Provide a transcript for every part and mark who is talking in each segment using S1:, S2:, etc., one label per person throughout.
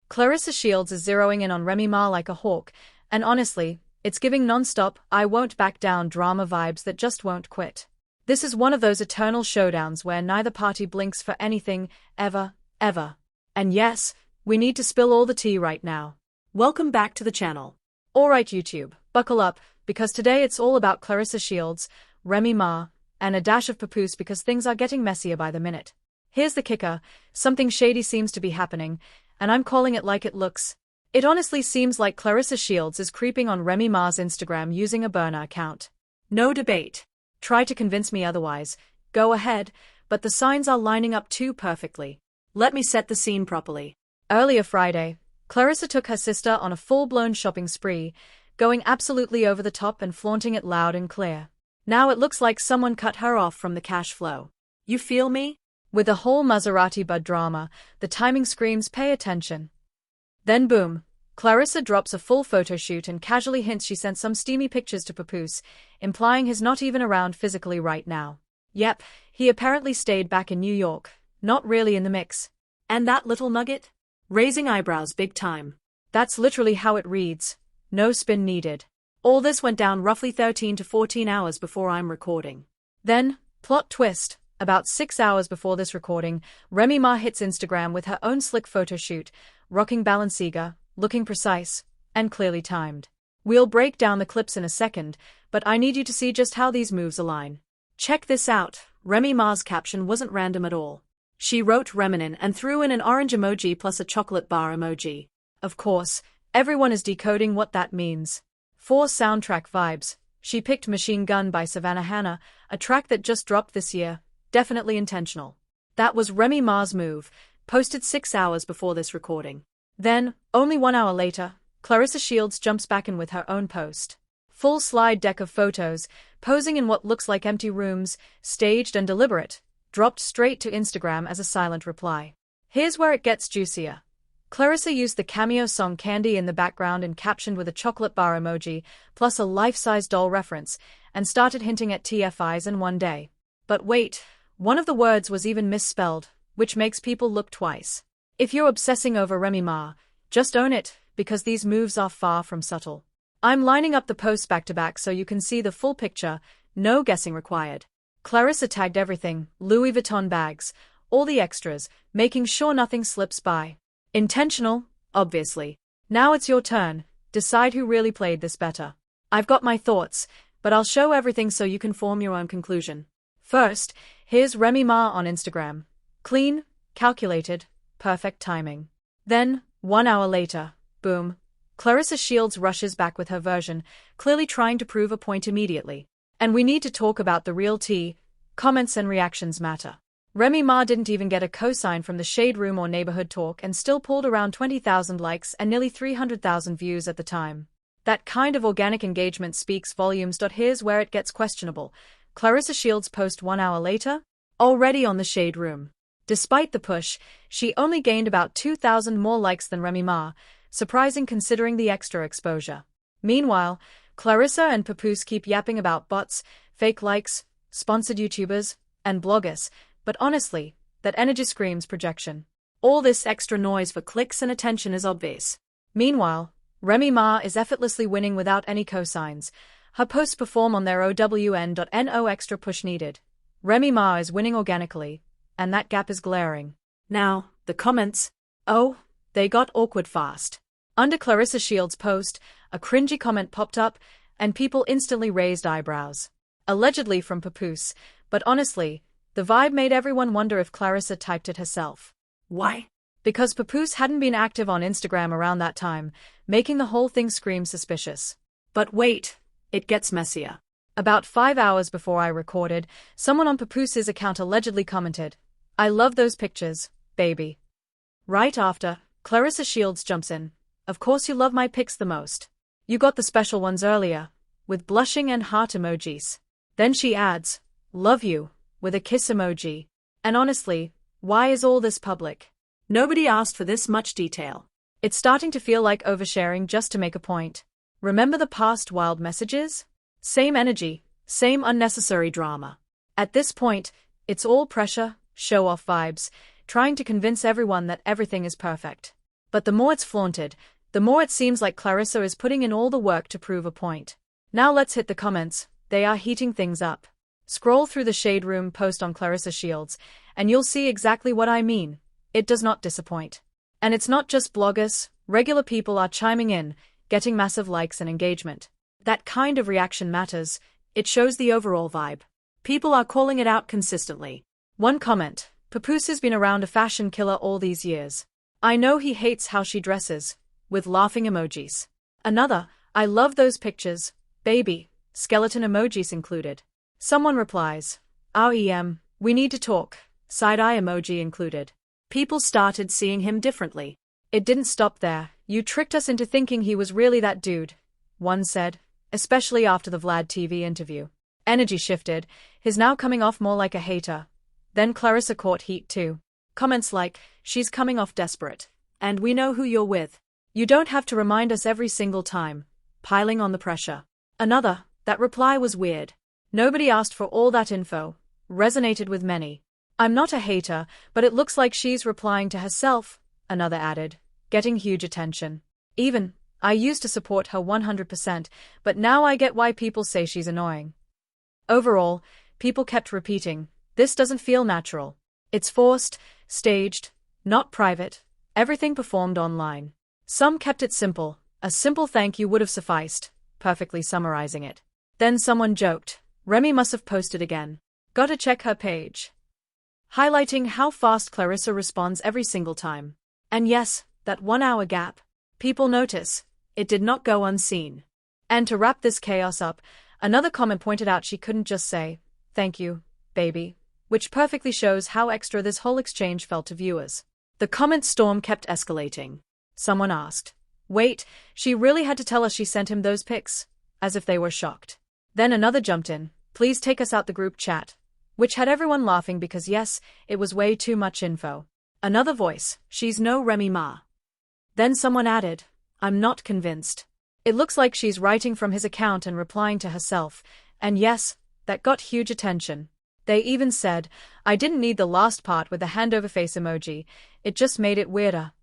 S1: Claressa Shields is zeroing in on Remy Ma like a hawk, and honestly, it's giving non-stop, I won't back down drama vibes that just won't quit. This is one of those eternal showdowns where neither party blinks for anything, ever, ever. And yes, we need to spill all the tea right now.
S2: Welcome back to the channel.
S1: Alright YouTube, buckle up, because today it's all about Claressa Shields, Remy Ma, and a dash of papoose because things are getting messier by the minute. Here's the kicker, something shady seems to be happening, and I'm calling it like it looks. It honestly seems like Claressa Shields is creeping on Remy Ma's Instagram using a burner account.
S2: No debate.
S1: Try to convince me otherwise, go ahead, but the signs are lining up too perfectly.
S2: Let me set the scene properly.
S1: Earlier Friday, Claressa took her sister on a full-blown shopping spree, going absolutely over the top and flaunting it loud and clear. Now it looks like someone cut her off from the cash flow.
S2: You feel me?
S1: With the whole Maserati bud drama, the timing screams pay attention. Then boom, Claressa drops a full photo shoot and casually hints she sent some steamy pictures to Papoose, implying he's not even around physically right now. Yep, he apparently stayed back in New York, not really in the mix.
S2: And that little nugget? Raising eyebrows big time.
S1: That's literally how it reads. No spin needed.
S2: All this went down roughly 13 to 14 hours before I'm recording.
S1: Then, plot twist, about 6 hours before this recording, Remy Ma hits Instagram with her own slick photo shoot, rocking Balenciaga, looking precise, and clearly timed. We'll break down the clips in a second, but I need you to see just how these moves align.
S2: Check this out, Remy Ma's caption wasn't random at all. She wrote Reminin and threw in an orange emoji plus a chocolate bar emoji.
S1: Of course, everyone is decoding what that means. For soundtrack vibes, she picked Machine Gun by Savannah Hanna, a track that just dropped this year, definitely intentional. That was Remy Ma's move, posted 6 hours before this recording. Then, only 1 hour later, Claressa Shields jumps back in with her own post. Full slide deck of photos, posing in what looks like empty rooms, staged and deliberate, dropped straight to Instagram as a silent reply. Here's where it gets juicier. Claressa used the cameo song Candy in the background and captioned with a chocolate bar emoji, plus a life-size doll reference, and started hinting at TFIs in one day. But wait, one of the words was even misspelled, which makes people look twice. If you're obsessing over Remy Ma, just own it, because these moves are far from subtle. I'm lining up the posts back-to-back so you can see the full picture, no guessing required. Claressa tagged everything, Louis Vuitton bags, all the extras, making sure nothing slips by. Intentional, obviously. Now it's your turn, decide who really played this better. I've got my thoughts, but I'll show everything so you can form your own conclusion. First, here's Remy Ma on Instagram. Clean, calculated, perfect timing. Then, 1 hour later, boom, Claressa Shields rushes back with her version, clearly trying to prove a point immediately. And we need to talk about the real tea. Comments and reactions matter. Remy Ma didn't even get a cosign from the Shade Room or Neighborhood Talk and still pulled around 20,000 likes and nearly 300,000 views at the time. That kind of organic engagement speaks volumes. Here's where it gets questionable. Claressa Shields' post 1 hour later? Already on the Shade Room. Despite the push, she only gained about 2,000 more likes than Remy Ma, surprising considering the extra exposure. Meanwhile, Claressa and Papoose keep yapping about bots, fake likes, sponsored YouTubers, and bloggers, but honestly, that energy screams projection. All this extra noise for clicks and attention is obvious. Meanwhile, Remy Ma is effortlessly winning without any cosigns. Her posts perform on their OWN.no extra push needed. Remy Ma is winning organically, and that gap is glaring.
S2: Now, the comments.
S1: Oh, they got awkward fast. Under Claressa Shields' post, a cringy comment popped up, and people instantly raised eyebrows. Allegedly from Papoose, but honestly, the vibe made everyone wonder if Claressa typed it herself.
S2: Why?
S1: Because Papoose hadn't been active on Instagram around that time, making the whole thing scream suspicious.
S2: But wait, it gets messier.
S1: About 5 hours before I recorded, someone on Papoose's account allegedly commented, "I love those pictures, baby." Right after, Claressa Shields jumps in. "Of course you love my pics the most. You got the special ones earlier," with blushing and heart emojis. Then she adds, "Love you," with a kiss emoji. And honestly, why is all this public?
S2: Nobody asked for this much detail.
S1: It's starting to feel like oversharing just to make a point. Remember the past wild messages? Same energy, same unnecessary drama. At this point, it's all pressure, show-off vibes, trying to convince everyone that everything is perfect. But the more it's flaunted, the more it seems like Claressa is putting in all the work to prove a point. Now let's hit the comments, they are heating things up. Scroll through the Shade Room post on Claressa Shields, and you'll see exactly what I mean. It does not disappoint. And it's not just bloggers, regular people are chiming in, getting massive likes and engagement. That kind of reaction matters, it shows the overall vibe. People are calling it out consistently. One comment, Papoose has been around a fashion killer all these years. I know he hates how she dresses, with laughing emojis. Another, I love those pictures, baby, skeleton emojis included. Someone replies, we need to talk, side-eye emoji included. People started seeing him differently. It didn't stop there, you tricked us into thinking he was really that dude, one said, especially after the Vlad TV interview. Energy shifted, he's now coming off more like a hater. Then Claressa caught heat too. Comments like, she's coming off desperate. And we know who you're with. You don't have to remind us every single time. Piling on the pressure. Another, that reply was weird. Nobody asked for all that info. Resonated with many. I'm not a hater, but it looks like she's replying to herself, another added, getting huge attention. Even, I used to support her 100%, but now I get why people say she's annoying. Overall, people kept repeating, this doesn't feel natural. It's forced, staged, not private, everything performed online. Some kept it simple, a simple thank you would have sufficed, perfectly summarizing it. Then someone joked, Remy must have posted again. Gotta check her page. Highlighting how fast Claressa responds every single time. And yes, that 1 hour gap. People notice, it did not go unseen. And to wrap this chaos up, another comment pointed out she couldn't just say, thank you, baby, which perfectly shows how extra this whole exchange felt to viewers. The comment storm kept escalating. Someone asked, wait, she really had to tell us she sent him those pics? As if they were shocked. Then another jumped in, please take us out the group chat. Which had everyone laughing because yes, it was way too much info. Another voice, she's no Remy Ma. Then someone added, I'm not convinced. It looks like she's writing from his account and replying to herself, and yes, that got huge attention. They even said, I didn't need the last part with the handover face emoji, it just made it weirder.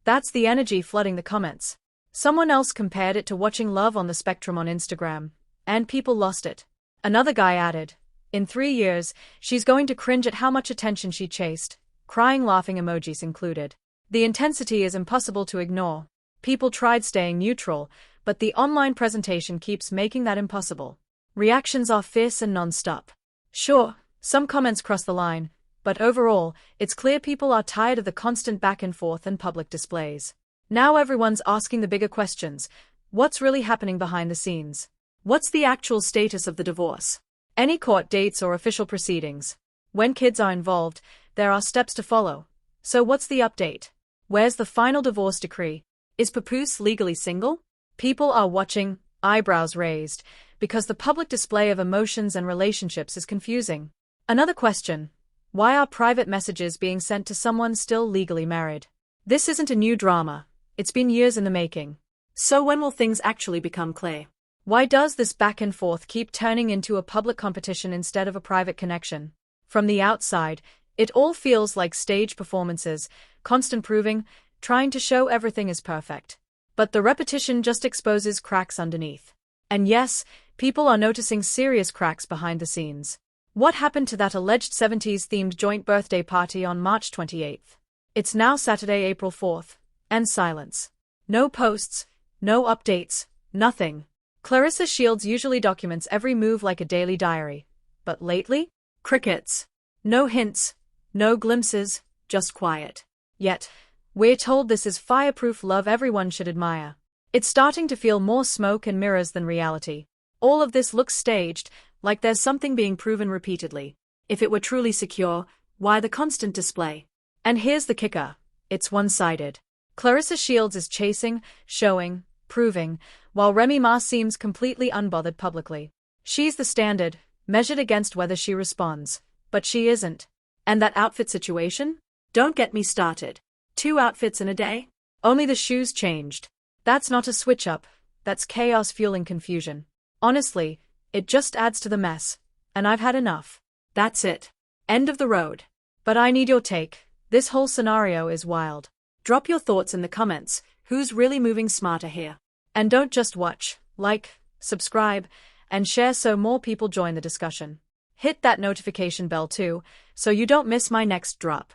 S1: That's the energy flooding the comments. Someone else compared it to watching Love on the Spectrum on Instagram, and people lost it. Another guy added, in 3 years, she's going to cringe at how much attention she chased, crying laughing emojis included. The intensity is impossible to ignore. People tried staying neutral, but the online presentation keeps making that impossible. Reactions are fierce and non-stop. Sure, some comments cross the line, but overall, it's clear people are tired of the constant back and forth and public displays. Now everyone's asking the bigger questions. What's really happening behind the scenes? What's the actual status of the divorce? Any court dates or official proceedings? When kids are involved, there are steps to follow. So what's the update? Where's the final divorce decree? Is Papoose legally single? People are watching, eyebrows raised, because the public display of emotions and relationships is confusing. Another question. Why are private messages being sent to someone still legally married? This isn't a new drama. It's been years in the making. So when will things actually become clear? Why does this back and forth keep turning into a public competition instead of a private connection? From the outside, it all feels like stage performances, constant proving, trying to show everything is perfect. But the repetition just exposes cracks underneath. And yes, people are noticing serious cracks behind the scenes. What happened to that alleged 70s-themed joint birthday party on March 28th? It's now Saturday, April 4th, and silence. No posts, no updates, nothing. Claressa Shields usually documents every move like a daily diary. But lately? Crickets. No hints, no glimpses, just quiet. Yet, we're told this is fireproof love everyone should admire. It's starting to feel more smoke and mirrors than reality. All of this looks staged, like there's something being proven repeatedly. If it were truly secure, why the constant display? And here's the kicker. It's one-sided. Claressa Shields is chasing, showing, proving, while Remy Ma seems completely unbothered publicly. She's the standard, measured against whether she responds. But she isn't. And that outfit situation? Don't get me started. 2 outfits in a day? Only the shoes changed. That's not a switch-up, that's chaos fueling confusion. Honestly, it just adds to the mess. And I've had enough. That's it. End of the road. But I need your take. This whole scenario is wild.
S2: Drop your thoughts in the comments. Who's really moving smarter here?
S1: And don't just watch, like, subscribe, and share so more people join the discussion. Hit that notification bell too, so you don't miss my next drop.